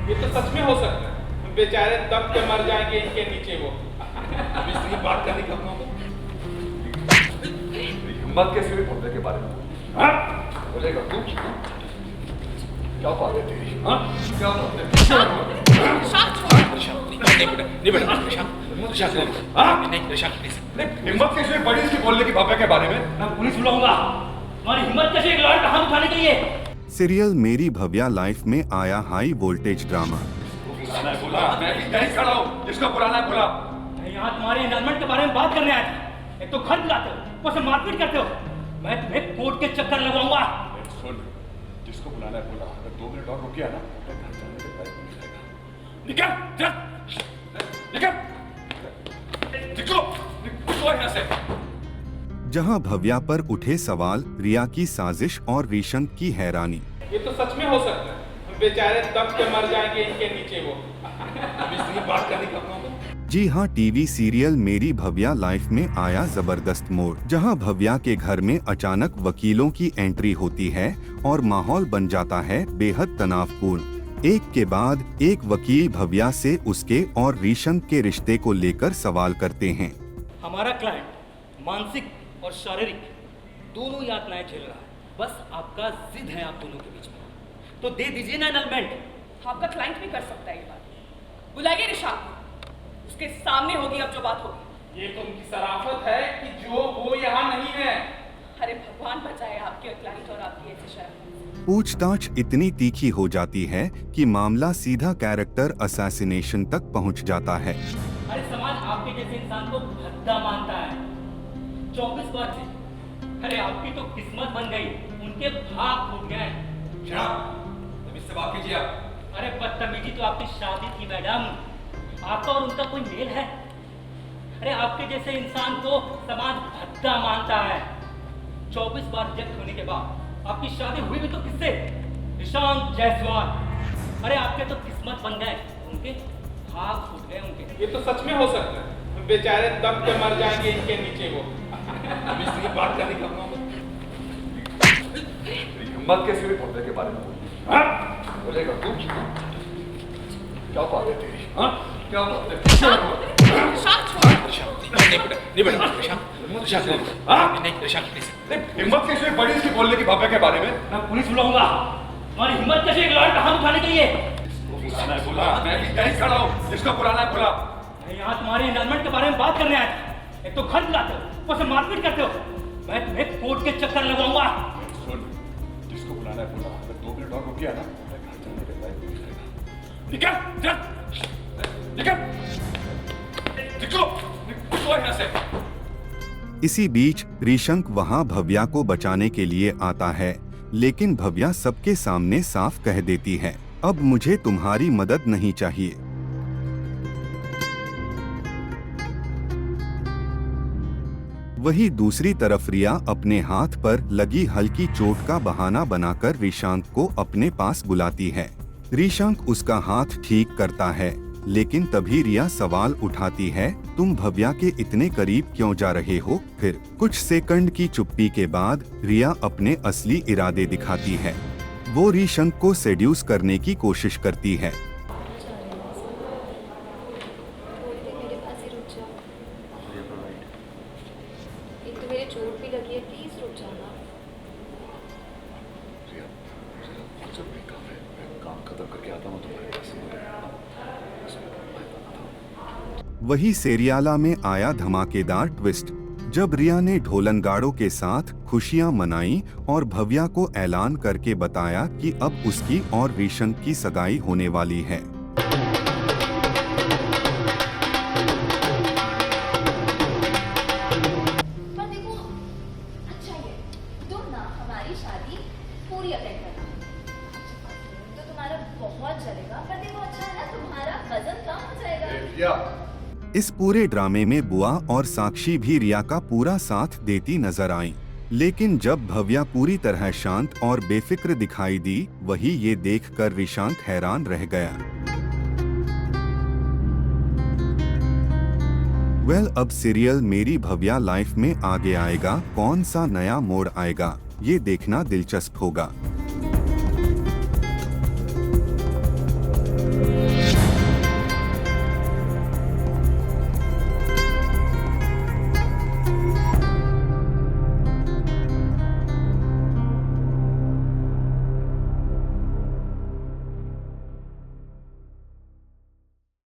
ये तो सच में हो सकता है, बेचारे दब के मर जाएंगे इनके नीचे वो। अब इसलिए बात करने का अपना हिम्मत कैसे हुई बोलने के बारे में? हाँ बोलेगा तू? क्या बात है तेरी? हाँ क्या बात है? हिम्मत कैसे हुई बड़ी इसकी बोलने की भव्या के बारे में? मैं पुलिस बुलाऊंगा। तुम्हारी हिम्मत कैसे एक लॉयर का हाथ उठाने के लिए? सीरियल मेरी भव्या लाइफ में आया हाई वोल्टेज ड्रामा। बोला मैं भी यहीं खड़ा हूँ, जिसको बुलाना है बुला। मैं यहाँ तुम्हारे एनवायरमेंट के बारे में बात करने आया था। एक तो घर बुलाते हो, ऊपर से मारपीट करते हो। मैं तुम्हें कोर्ट के चक्कर लगवाऊंगा। सुन, जिसको बुलाना है बुला। अगर 2 मिनट और रुक गया ना, तो घर जाने के बाद पुलिस आएगा। निकल, चल, निकल, निकलो यहाँ से। जहां भव्या पर उठे सवाल, रिया की साजिश और रीशंक की हैरानी। ये तो सच में हो सकता है, बेचारे दब के मर जाएंगे इनके नीचे वो। अब इसलिए बात करने का अपना जी हाँ, टीवी सीरियल मेरी भव्या लाइफ में आया जबरदस्त मोड़, जहां भव्या के घर में अचानक वकीलों की एंट्री होती है और माहौल बन जाता है बेहद तनावपूर्ण। एक के बाद एक वकील भव्या से उसके और रीशंक के रिश्ते को लेकर सवाल करते हैं। हमारा क्लाइंट मानसिक और शारीरिक दोनों यातनाएं झेल रहा है। बस आपका जिद है आप दोनों के बीच में, तो दे दीजिए ना एनलमेंट। आपका क्लाइंट भी कर सकता है ये बात। बुलाइए निशांत को, उसके सामने होगी अब जो बात होगी। ये तो उनकी शराफत है कि जो वो यहाँ नहीं है। अरे भगवान बचाए आपके क्लाइंट और आपकी ऐसी शराफत। पूछताछ इतनी तीखी हो जाती है कि मामला सीधा कैरेक्टर असैसिनेशन तक पहुंच जाता है। अरे समाज आपके जैसे इंसान को भद्दा मानता है। 24 बार से अरे आपकी तो किस्मत बन गई, उनके भाग फूट गए। इससे बात कीजिए आप। अरे बदतमीजी तो आपकी शादी की मैडम, आपका और उनका कोई मेल है? अरे आपके जैसे इंसान को समाज भद्दा मानता है। 24 बार रिजेक्ट होने के बाद आपकी शादी हुई भी तो किससे? निशांत जायसवाल। अरे आपके तो किस्मत बन गए, उनके भाग फूट गए उनके। ये तो सच में हो सकता है, बेचारे दब के मर जाएंगे इनके नीचे वो। अब इसलिए बात करने का अपना हिम्मत कैसे हुई बोलने के बारे में? हाँ बोलेगा तू? क्या बात है तेरी? हाँ क्या बात है? हिम्मत कैसे हुई बड़ी इसकी बोलने की भव्या के बारे में? मैं पुलिस बुलाऊंगा। तुम्हारी हिम्मत कैसे एक लॉयर का हाथ उठाने के लिए? बोला मैं भी यहीं खड़ा हूँ, जिसको बुलाना है बुला। मैं यहाँ तुम्हारे एनवायरमेंट के बारे में बात करने आया था। एक तो घर बुलाते हो, ऊपर से मारपीट करते हो। मैं तुम्हें कोर्ट के चक्कर लगवाऊंगा। सुन, जिसको बुलाना है बुला। अगर 2 मिनट और रुक गया ना, तो घर जाने के बाद पुलिस आएगा। निकल, चल, निकलो यहाँ से। इसी बीच रीशंक वहां भव्या को बचाने के लिए आता है, लेकिन भव्या सबके सामने साफ कह देती है, अब मुझे तुम्हारी मदद नहीं चाहिए। वहीं दूसरी तरफ रिया अपने हाथ पर लगी हल्की चोट का बहाना बनाकर रीशांक को अपने पास बुलाती है। रीशांक उसका हाथ ठीक करता है, लेकिन तभी रिया सवाल उठाती है, तुम भव्या के इतने करीब क्यों जा रहे हो? फिर कुछ सेकंड की चुप्पी के बाद रिया अपने असली इरादे दिखाती है। वो रीशंक को सेड्यूस करने की कोशिश करती है। एक तो मेरे चोट भी लगी है, प्लीज रुक जाना। काम खत्म करके आता हूँ तुम्हारे पास। वही सेरियाला में आया धमाकेदार ट्विस्ट, जब रिया ने ढोलनगाड़ों के साथ खुशियां मनाई और भव्या को ऐलान करके बताया कि अब उसकी और रीशंक की सगाई होने वाली है। पर देखो, अच्छा ये तुम ना हमारी शादी पूरी अटेंड करना, तो तुम्हारा बहुत चलेगा। पर देखो अच्छा है ना, तुम्हारा वजन कम हो जाएगा। इस पूरे ड्रामे में बुआ और साक्षी भी रिया का पूरा साथ देती नजर आईं। लेकिन जब भव्या पूरी तरह शांत और बेफिक्र दिखाई दी, वही ये देखकर रीशांक हैरान रह गया। अब सीरियल मेरी भव्या लाइफ में आगे आएगा, कौन सा नया मोड़ आएगा, ये देखना दिलचस्प होगा।